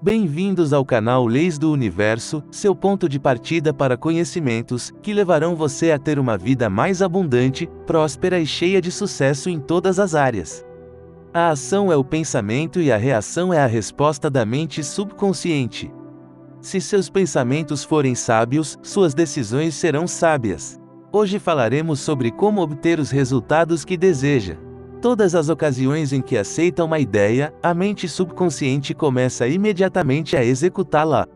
Bem-vindos ao canal Leis do Universo, seu ponto de partida para conhecimentos que levarão você a ter uma vida mais abundante, próspera e cheia de sucesso em todas as áreas. A ação é o pensamento e a reação é a resposta da mente subconsciente. Se seus pensamentos forem sábios, suas decisões serão sábias. Hoje falaremos sobre como obter os resultados que deseja. Todas as ocasiões em que aceita uma ideia, a mente subconsciente começa imediatamente a executá-la.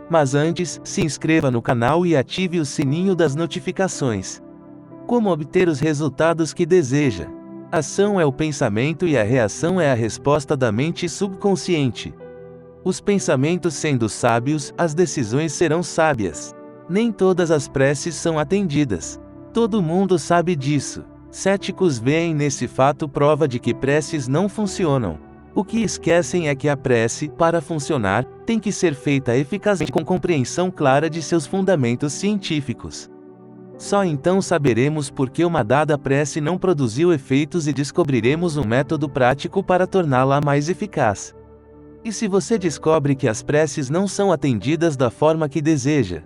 Mas antes, se inscreva no canal e ative o sininho das notificações. Como obter os resultados que deseja? Ação é o pensamento e a reação é a resposta da mente subconsciente. Os pensamentos sendo sábios, as decisões serão sábias. Nem todas as preces são atendidas. Todo mundo sabe disso. Céticos veem nesse fato prova de que preces não funcionam. O que esquecem é que a prece, para funcionar, tem que ser feita eficazmente com compreensão clara de seus fundamentos científicos. Só então saberemos por que uma dada prece não produziu efeitos e descobriremos um método prático para torná-la mais eficaz. E se você descobre que as preces não são atendidas da forma que deseja?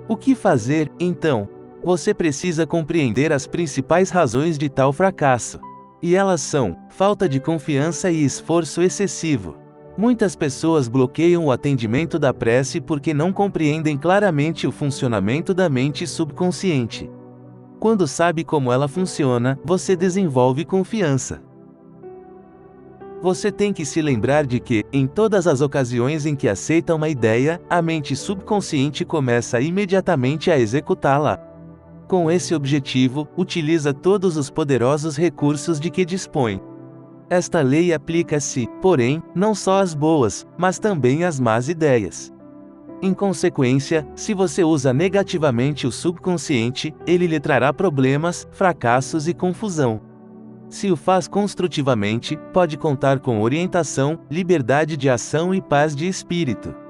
O que fazer, então? Você precisa compreender as principais razões de tal fracasso. E elas são: falta de confiança e esforço excessivo. Muitas pessoas bloqueiam o atendimento da prece porque não compreendem claramente o funcionamento da mente subconsciente. Quando sabe como ela funciona, você desenvolve confiança. Você tem que se lembrar de que, em todas as ocasiões em que aceita uma ideia, a mente subconsciente começa imediatamente a executá-la. Com esse objetivo, utiliza todos os poderosos recursos de que dispõe. Esta lei aplica-se, porém, não só às boas, mas também às más ideias. Em consequência, se você usa negativamente o subconsciente, ele lhe trará problemas, fracassos e confusão. Se o faz construtivamente, pode contar com orientação, liberdade de ação e paz de espírito.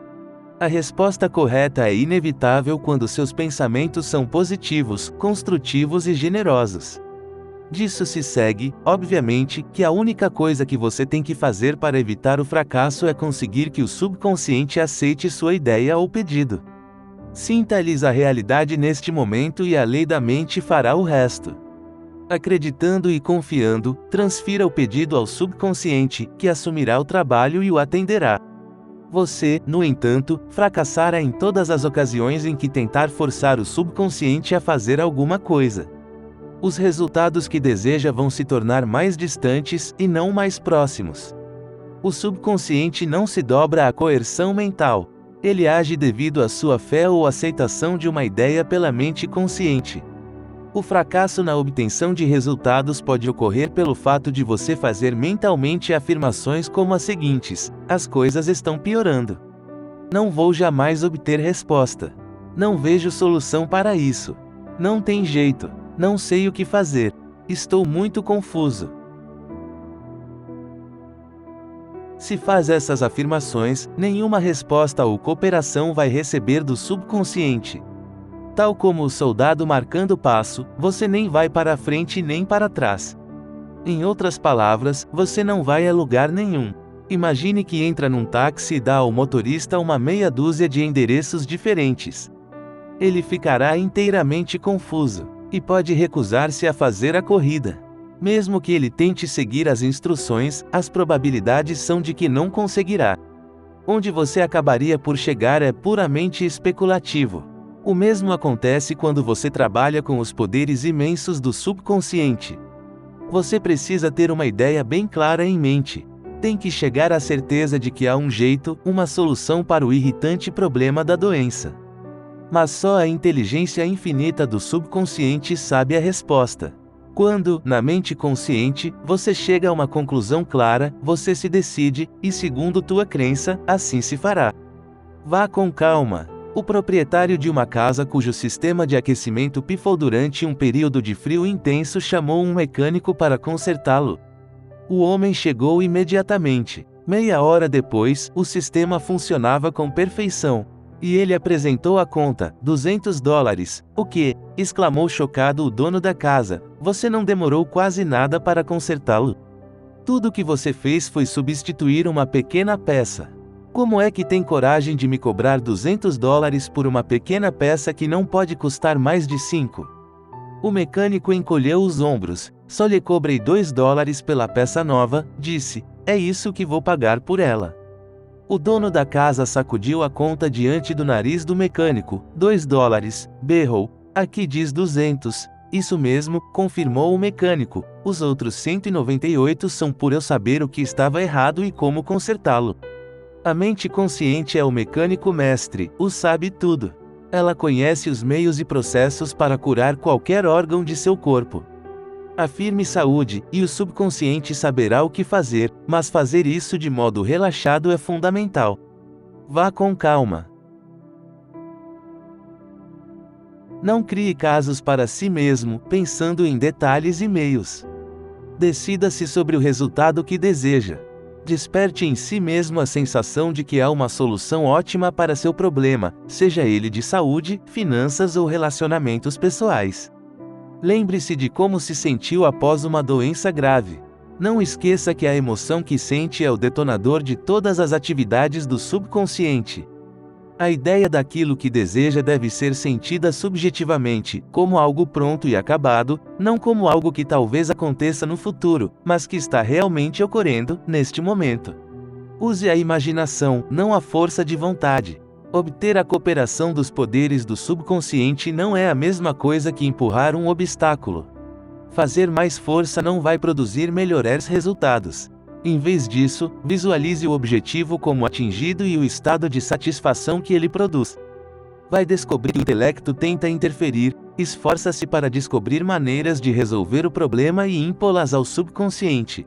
A resposta correta é inevitável quando seus pensamentos são positivos, construtivos e generosos. Disso se segue, obviamente, que a única coisa que você tem que fazer para evitar o fracasso é conseguir que o subconsciente aceite sua ideia ou pedido. Sinta-lhes a realidade neste momento e a lei da mente fará o resto. Acreditando e confiando, transfira o pedido ao subconsciente, que assumirá o trabalho e o atenderá. Você, no entanto, fracassará em todas as ocasiões em que tentar forçar o subconsciente a fazer alguma coisa. Os resultados que deseja vão se tornar mais distantes, e não mais próximos. O subconsciente não se dobra à coerção mental. Ele age devido à sua fé ou aceitação de uma ideia pela mente consciente. O fracasso na obtenção de resultados pode ocorrer pelo fato de você fazer mentalmente afirmações como as seguintes: as coisas estão piorando. Não vou jamais obter resposta. Não vejo solução para isso. Não tem jeito. Não sei o que fazer. Estou muito confuso. Se faz essas afirmações, nenhuma resposta ou cooperação vai receber do subconsciente. Tal como o soldado marcando passo, você nem vai para a frente nem para trás. Em outras palavras, você não vai a lugar nenhum. Imagine que entra num táxi e dá ao motorista uma meia dúzia de endereços diferentes. Ele ficará inteiramente confuso, e pode recusar-se a fazer a corrida. Mesmo que ele tente seguir as instruções, as probabilidades são de que não conseguirá. Onde você acabaria por chegar é puramente especulativo. O mesmo acontece quando você trabalha com os poderes imensos do subconsciente. Você precisa ter uma ideia bem clara em mente. Tem que chegar à certeza de que há um jeito, uma solução para o irritante problema da doença. Mas só a inteligência infinita do subconsciente sabe a resposta. Quando, na mente consciente, você chega a uma conclusão clara, você se decide, e segundo tua crença, assim se fará. Vá com calma. O proprietário de uma casa cujo sistema de aquecimento pifou durante um período de frio intenso chamou um mecânico para consertá-lo. O homem chegou imediatamente. Meia hora depois, o sistema funcionava com perfeição. E ele apresentou a conta, $200. O quê? Exclamou chocado o dono da casa. Você não demorou quase nada para consertá-lo. Tudo o que você fez foi substituir uma pequena peça. Como é que tem coragem de me cobrar $200 por uma pequena peça que não pode custar mais de 5? O mecânico encolheu os ombros. Só lhe cobrei $2 pela peça nova, disse. É isso que vou pagar por ela. O dono da casa sacudiu a conta diante do nariz do mecânico. $2, berrou. Aqui diz 200. Isso mesmo, confirmou o mecânico. Os outros 198 são por eu saber o que estava errado e como consertá-lo. A mente consciente é o mecânico mestre, o sabe tudo. Ela conhece os meios e processos para curar qualquer órgão de seu corpo. Afirme saúde, e o subconsciente saberá o que fazer, mas fazer isso de modo relaxado é fundamental. Vá com calma. Não crie casos para si mesmo, pensando em detalhes e meios. Decida-se sobre o resultado que deseja. Desperte em si mesmo a sensação de que há uma solução ótima para seu problema, seja ele de saúde, finanças ou relacionamentos pessoais. Lembre-se de como se sentiu após uma doença grave. Não esqueça que a emoção que sente é o detonador de todas as atividades do subconsciente. A ideia daquilo que deseja deve ser sentida subjetivamente, como algo pronto e acabado, não como algo que talvez aconteça no futuro, mas que está realmente ocorrendo, neste momento. Use a imaginação, não a força de vontade. Obter a cooperação dos poderes do subconsciente não é a mesma coisa que empurrar um obstáculo. Fazer mais força não vai produzir melhores resultados. Em vez disso, visualize o objetivo como atingido e o estado de satisfação que ele produz. Vai descobrir que o intelecto tenta interferir, esforça-se para descobrir maneiras de resolver o problema e impô-las ao subconsciente.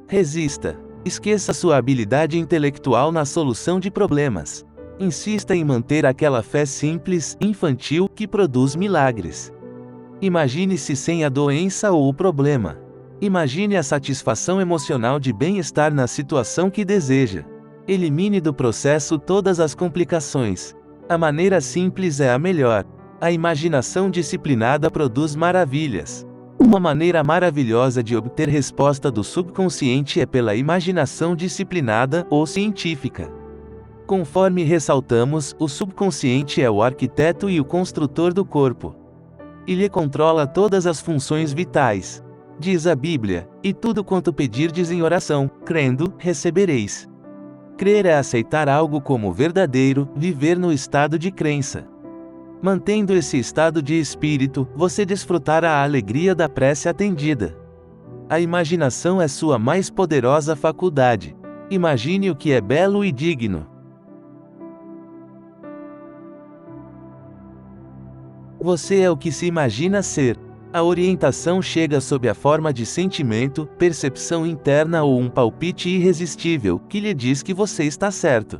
Resista. Esqueça sua habilidade intelectual na solução de problemas. Insista em manter aquela fé simples, infantil, que produz milagres. Imagine-se sem a doença ou o problema. Imagine a satisfação emocional de bem-estar na situação que deseja. Elimine do processo todas as complicações. A maneira simples é a melhor. A imaginação disciplinada produz maravilhas. Uma maneira maravilhosa de obter resposta do subconsciente é pela imaginação disciplinada ou científica. Conforme ressaltamos, o subconsciente é o arquiteto e o construtor do corpo. Ele controla todas as funções vitais. Diz a Bíblia, e tudo quanto pedirdes em oração, crendo, recebereis. Crer é aceitar algo como verdadeiro, viver no estado de crença. Mantendo esse estado de espírito, você desfrutará a alegria da prece atendida. A imaginação é sua mais poderosa faculdade. Imagine o que é belo e digno. Você é o que se imagina ser. A orientação chega sob a forma de sentimento, percepção interna ou um palpite irresistível, que lhe diz que você está certo.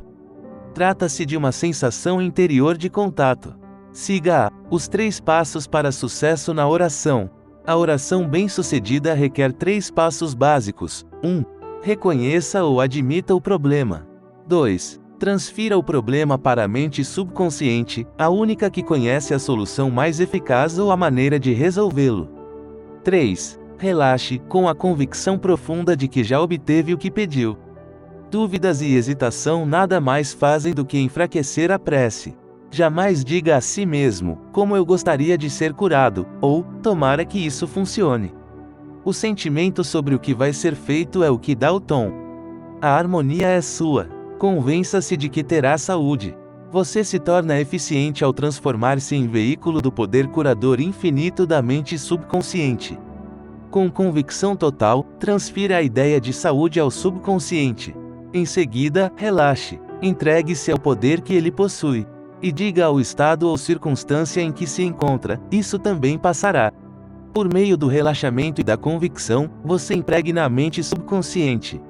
Trata-se de uma sensação interior de contato. Siga os 3 passos para sucesso na oração. A oração bem-sucedida requer 3 passos básicos. 1. Reconheça ou admita o problema. 2. Transfira o problema para a mente subconsciente, a única que conhece a solução mais eficaz ou a maneira de resolvê-lo. 3. Relaxe, com a convicção profunda de que já obteve o que pediu. Dúvidas e hesitação nada mais fazem do que enfraquecer a prece. Jamais diga a si mesmo, como eu gostaria de ser curado, ou, tomara que isso funcione. O sentimento sobre o que vai ser feito é o que dá o tom. A harmonia é sua. Convença-se de que terá saúde. Você se torna eficiente ao transformar-se em veículo do poder curador infinito da mente subconsciente. Com convicção total, transfira a ideia de saúde ao subconsciente. Em seguida, relaxe, entregue-se ao poder que ele possui. E diga ao estado ou circunstância em que se encontra, isso também passará. Por meio do relaxamento e da convicção, você impregna a mente subconsciente.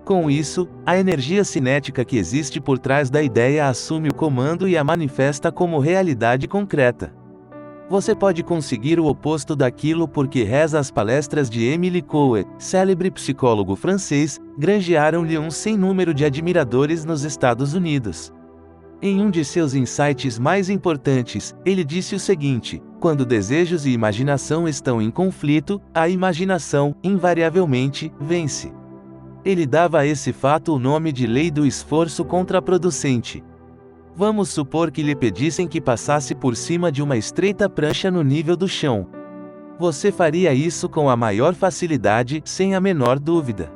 Com isso, a energia cinética que existe por trás da ideia assume o comando e a manifesta como realidade concreta. Você pode conseguir o oposto daquilo porque reza as palestras de Émile Coué, célebre psicólogo francês, granjearam-lhe um sem número de admiradores nos Estados Unidos. Em um de seus insights mais importantes, ele disse o seguinte: quando desejos e imaginação estão em conflito, a imaginação, invariavelmente, vence. Ele dava a esse fato o nome de lei do esforço contraproducente. Vamos supor que lhe pedissem que passasse por cima de uma estreita prancha no nível do chão. Você faria isso com a maior facilidade, sem a menor dúvida.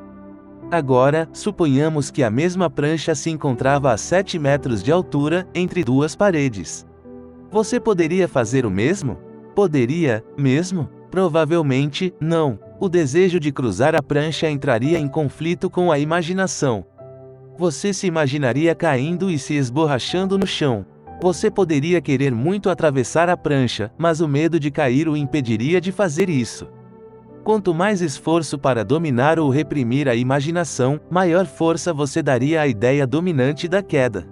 Agora, suponhamos que a mesma prancha se encontrava a 7 metros de altura, entre duas paredes. Você poderia fazer o mesmo? Poderia, mesmo? Provavelmente, não. O desejo de cruzar a prancha entraria em conflito com a imaginação. Você se imaginaria caindo e se esborrachando no chão. Você poderia querer muito atravessar a prancha, mas o medo de cair o impediria de fazer isso. Quanto mais esforço para dominar ou reprimir a imaginação, maior força você daria à ideia dominante da queda.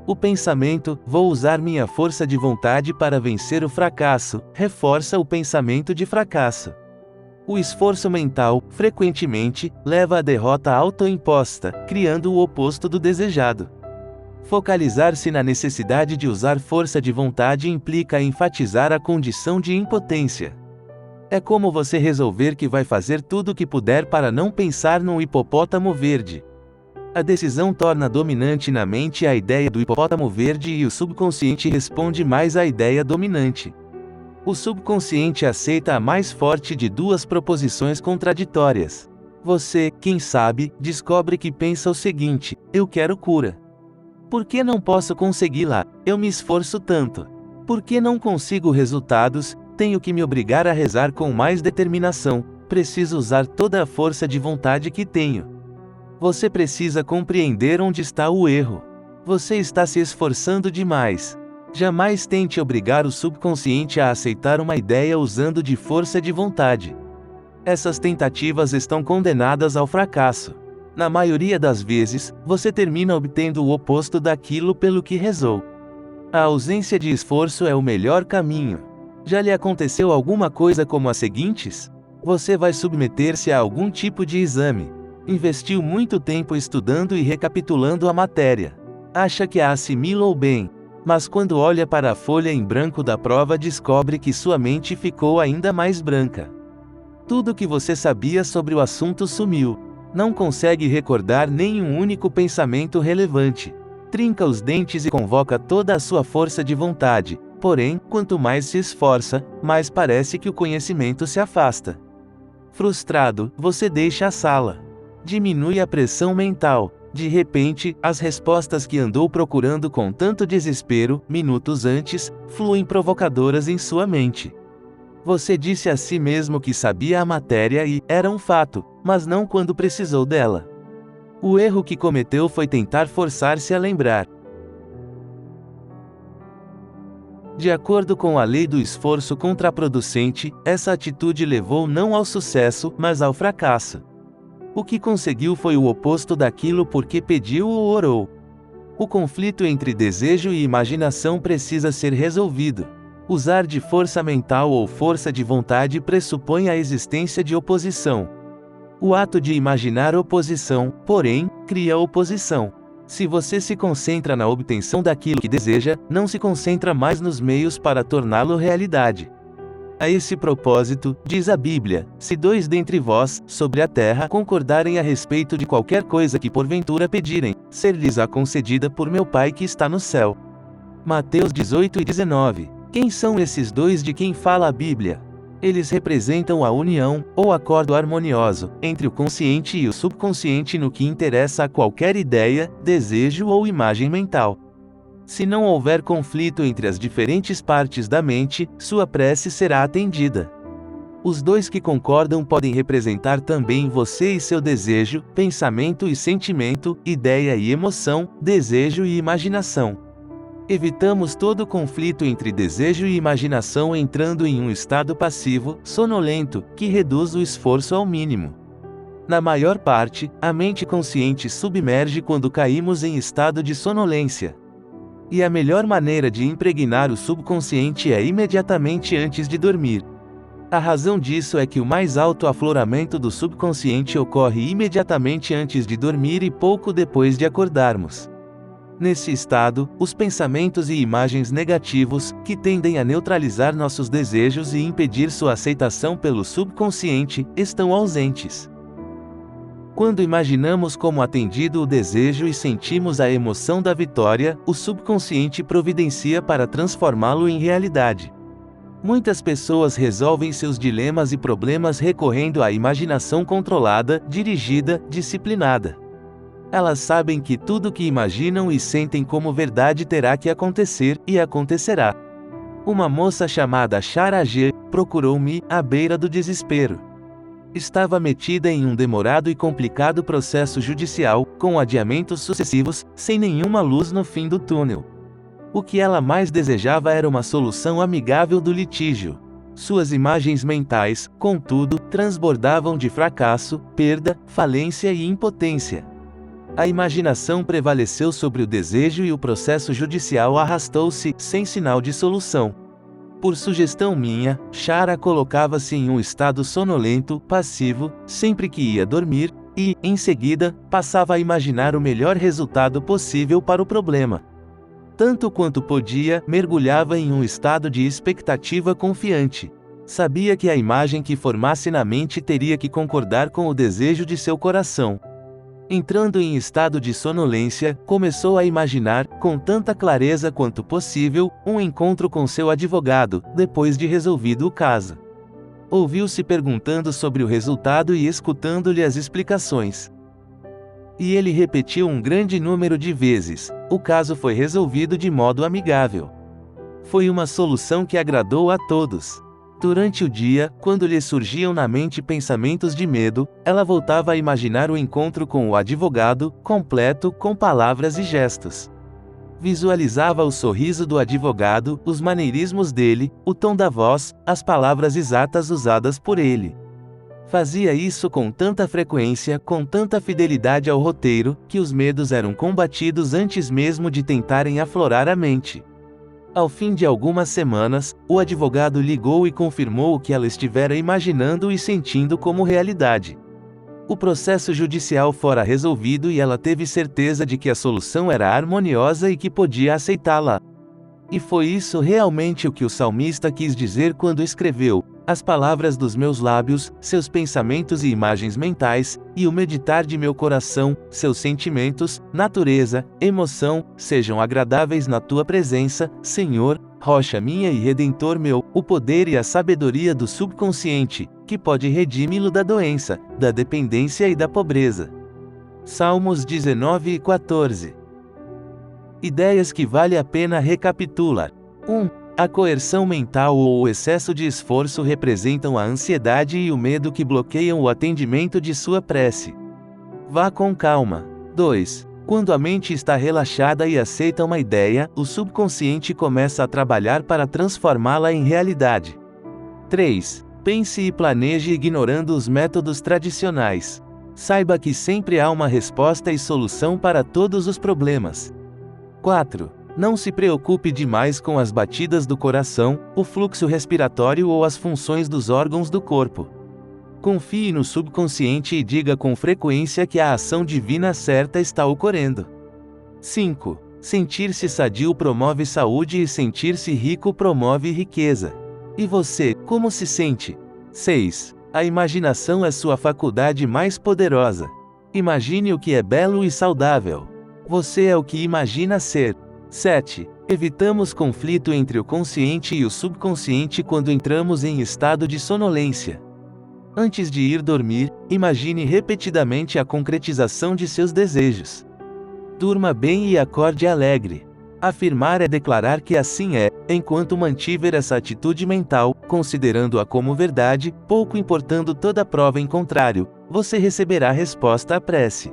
O pensamento, vou usar minha força de vontade para vencer o fracasso, reforça o pensamento de fracasso. O esforço mental, frequentemente, leva à derrota autoimposta, criando o oposto do desejado. Focalizar-se na necessidade de usar força de vontade implica enfatizar a condição de impotência. É como você resolver que vai fazer tudo o que puder para não pensar num hipopótamo verde. A decisão torna dominante na mente a ideia do hipopótamo verde e o subconsciente responde mais à ideia dominante. O subconsciente aceita a mais forte de duas proposições contraditórias. Você, quem sabe, descobre que pensa o seguinte: eu quero cura. Por que não posso consegui-la? Eu me esforço tanto. Por que não consigo resultados? Tenho que me obrigar a rezar com mais determinação. Preciso usar toda a força de vontade que tenho. Você precisa compreender onde está o erro. Você está se esforçando demais. Jamais tente obrigar o subconsciente a aceitar uma ideia usando de força de vontade. Essas tentativas estão condenadas ao fracasso. Na maioria das vezes, você termina obtendo o oposto daquilo pelo que rezou. A ausência de esforço é o melhor caminho. Já lhe aconteceu alguma coisa como as seguintes? Você vai submeter-se a algum tipo de exame. Investiu muito tempo estudando e recapitulando a matéria. Acha que a assimilou bem. Mas quando olha para a folha em branco da prova descobre que sua mente ficou ainda mais branca. Tudo que você sabia sobre o assunto sumiu. Não consegue recordar nenhum único pensamento relevante. Trinca os dentes e convoca toda a sua força de vontade. Porém, quanto mais se esforça, mais parece que o conhecimento se afasta. Frustrado, você deixa a sala. Diminui a pressão mental. De repente, as respostas que andou procurando com tanto desespero, minutos antes, fluem provocadoras em sua mente. Você disse a si mesmo que sabia a matéria e era um fato, mas não quando precisou dela. O erro que cometeu foi tentar forçar-se a lembrar. De acordo com a lei do esforço contraproducente, essa atitude levou não ao sucesso, mas ao fracasso. O que conseguiu foi o oposto daquilo por que pediu ou orou. O conflito entre desejo e imaginação precisa ser resolvido. Usar de força mental ou força de vontade pressupõe a existência de oposição. O ato de imaginar oposição, porém, cria oposição. Se você se concentra na obtenção daquilo que deseja, não se concentra mais nos meios para torná-lo realidade. A esse propósito, diz a Bíblia, se dois dentre vós, sobre a terra, concordarem a respeito de qualquer coisa que porventura pedirem, ser-lhes-á concedida por meu Pai que está no céu. Mateus 18:19. Quem são esses dois de quem fala a Bíblia? Eles representam a união, ou acordo harmonioso, entre o consciente e o subconsciente no que interessa a qualquer ideia, desejo ou imagem mental. Se não houver conflito entre as diferentes partes da mente, sua prece será atendida. Os dois que concordam podem representar também você e seu desejo, pensamento e sentimento, ideia e emoção, desejo e imaginação. Evitamos todo conflito entre desejo e imaginação entrando em um estado passivo, sonolento, que reduz o esforço ao mínimo. Na maior parte, a mente consciente submerge quando caímos em estado de sonolência. E a melhor maneira de impregnar o subconsciente é imediatamente antes de dormir. A razão disso é que o mais alto afloramento do subconsciente ocorre imediatamente antes de dormir e pouco depois de acordarmos. Nesse estado, os pensamentos e imagens negativos, que tendem a neutralizar nossos desejos e impedir sua aceitação pelo subconsciente, estão ausentes. Quando imaginamos como atendido o desejo e sentimos a emoção da vitória, o subconsciente providencia para transformá-lo em realidade. Muitas pessoas resolvem seus dilemas e problemas recorrendo à imaginação controlada, dirigida, disciplinada. Elas sabem que tudo que imaginam e sentem como verdade terá que acontecer, e acontecerá. Uma moça chamada Shara G. procurou-me, à beira do desespero. Estava metida em um demorado e complicado processo judicial, com adiamentos sucessivos, sem nenhuma luz no fim do túnel. O que ela mais desejava era uma solução amigável do litígio. Suas imagens mentais, contudo, transbordavam de fracasso, perda, falência e impotência. A imaginação prevaleceu sobre o desejo e o processo judicial arrastou-se, sem sinal de solução. Por sugestão minha, Shara colocava-se em um estado sonolento, passivo, sempre que ia dormir, e, em seguida, passava a imaginar o melhor resultado possível para o problema. Tanto quanto podia, mergulhava em um estado de expectativa confiante. Sabia que a imagem que formasse na mente teria que concordar com o desejo de seu coração. Entrando em estado de sonolência, começou a imaginar, com tanta clareza quanto possível, um encontro com seu advogado, depois de resolvido o caso. Ouviu-se perguntando sobre o resultado e escutando-lhe as explicações. E ele repetiu um grande número de vezes: o caso foi resolvido de modo amigável. Foi uma solução que agradou a todos. Durante o dia, quando lhe surgiam na mente pensamentos de medo, ela voltava a imaginar o encontro com o advogado, completo, com palavras e gestos. Visualizava o sorriso do advogado, os maneirismos dele, o tom da voz, as palavras exatas usadas por ele. Fazia isso com tanta frequência, com tanta fidelidade ao roteiro, que os medos eram combatidos antes mesmo de tentarem aflorar a mente. Ao fim de algumas semanas, o advogado ligou e confirmou o que ela estivera imaginando e sentindo como realidade. O processo judicial fora resolvido e ela teve certeza de que a solução era harmoniosa e que podia aceitá-la. E foi isso realmente o que o salmista quis dizer quando escreveu: as palavras dos meus lábios, seus pensamentos e imagens mentais, e o meditar de meu coração, seus sentimentos, natureza, emoção, sejam agradáveis na tua presença, Senhor, rocha minha e redentor meu, o poder e a sabedoria do subconsciente, que pode redimi-lo da doença, da dependência e da pobreza. Salmos 19 e 14. Ideias que vale a pena recapitular. 1. A coerção mental ou o excesso de esforço representam a ansiedade e o medo que bloqueiam o atendimento de sua prece. Vá com calma. 2. Quando a mente está relaxada e aceita uma ideia, o subconsciente começa a trabalhar para transformá-la em realidade. 3. Pense e planeje ignorando os métodos tradicionais. Saiba que sempre há uma resposta e solução para todos os problemas. 4. Não se preocupe demais com as batidas do coração, o fluxo respiratório ou as funções dos órgãos do corpo. Confie no subconsciente e diga com frequência que a ação divina certa está ocorrendo. 5. Sentir-se sadio promove saúde e sentir-se rico promove riqueza. E você, como se sente? 6. A imaginação é sua faculdade mais poderosa. Imagine o que é belo e saudável. Você é o que imagina ser. 7. Evitamos conflito entre o consciente e o subconsciente quando entramos em estado de sonolência. Antes de ir dormir, imagine repetidamente a concretização de seus desejos. Durma bem e acorde alegre. Afirmar é declarar que assim é, enquanto mantiver essa atitude mental, considerando-a como verdade, pouco importando toda prova em contrário, você receberá resposta à prece.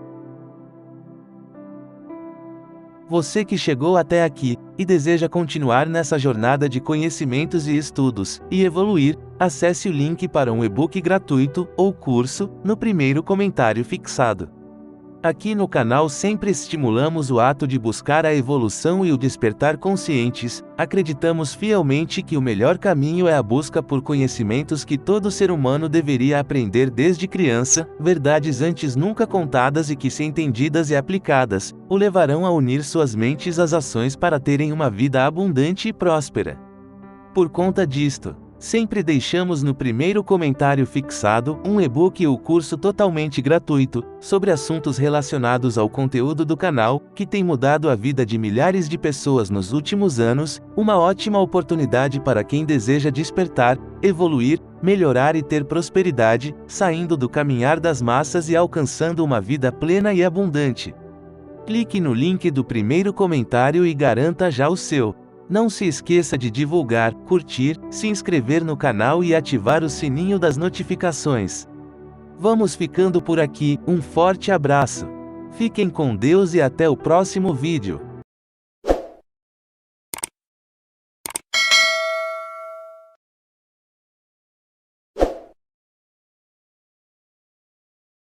Você que chegou até aqui, e deseja continuar nessa jornada de conhecimentos e estudos, e evoluir, acesse o link para um e-book gratuito, ou curso, no primeiro comentário fixado. Aqui no canal sempre estimulamos o ato de buscar a evolução e o despertar conscientes. Acreditamos fielmente que o melhor caminho é a busca por conhecimentos que todo ser humano deveria aprender desde criança, verdades antes nunca contadas e que, se entendidas e aplicadas, o levarão a unir suas mentes às ações para terem uma vida abundante e próspera. Por conta disto, sempre deixamos no primeiro comentário fixado um e-book e o curso totalmente gratuito, sobre assuntos relacionados ao conteúdo do canal, que tem mudado a vida de milhares de pessoas nos últimos anos, uma ótima oportunidade para quem deseja despertar, evoluir, melhorar e ter prosperidade, saindo do caminhar das massas e alcançando uma vida plena e abundante. Clique no link do primeiro comentário e garanta já o seu. Não se esqueça de divulgar, curtir, se inscrever no canal e ativar o sininho das notificações. Vamos ficando por aqui, um forte abraço. Fiquem com Deus e até o próximo vídeo.